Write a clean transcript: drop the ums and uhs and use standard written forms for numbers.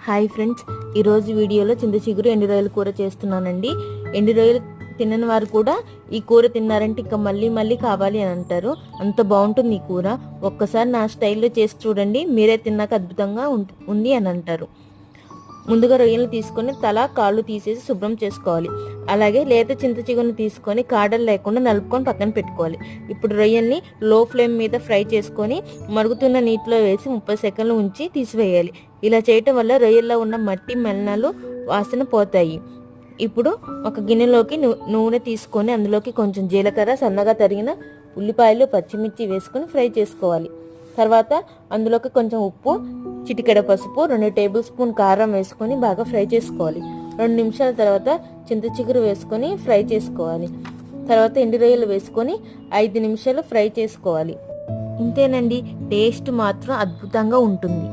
Hi friends, ఈరోజు వీడియోలో చింత చిగురు ఎండు రొయ్యల కూర చేస్తున్నానండి. ఎండు రొయ్యలు తినని వారు కూడా ఈ కూర తిన్నారంటే ఇంకా మళ్ళీ మళ్ళీ కావాలి అని అంటారు. అంత బాగుంటుంది ఈ కూర. ఒక్కసారి నా స్టైల్లో చేసి చూడండి, మీరే తిన్నాక అద్భుతంగా ఉంది అని అంటారు. ముందుగా రొయ్యలు తీసుకొని తల కాళ్ళు తీసేసి శుభ్రం చేసుకోవాలి. అలాగే లేత చింత చిగురుని తీసుకొని కాడలు లేకుండా నలుపుకొని పక్కన పెట్టుకోవాలి. ఇప్పుడు రొయ్యల్ని లో ఫ్లేమ్ మీద ఫ్రై చేసుకొని మరుగుతున్న నీటిలో వేసి 30 సెకండ్లు ఉంచి తీసివేయాలి. ఇలా చేయటం వల్ల రొయ్యల్లో ఉన్న మట్టి మలినాలు వాసన పోతాయి. ఇప్పుడు ఒక గిన్నెలోకి నూనె తీసుకొని అందులోకి కొంచెం జీలకర్ర, సన్నగా తరిగిన ఉల్లిపాయలు, పచ్చిమిర్చి వేసుకొని ఫ్రై చేసుకోవాలి. తర్వాత అందులోకి కొంచెం ఉప్పు, చిటికెడ పసుపు, 2 టేబుల్ స్పూన్ కారం వేసుకొని బాగా ఫ్రై చేసుకోవాలి. 2 నిమిషాల తర్వాత చింత చిగురు వేసుకొని ఫ్రై చేసుకోవాలి. తర్వాత ఎండు రొయ్యలు వేసుకొని 5 నిమిషాలు ఫ్రై చేసుకోవాలి. ఇంతేనండి, టేస్ట్ మాత్రం అద్భుతంగా ఉంటుంది.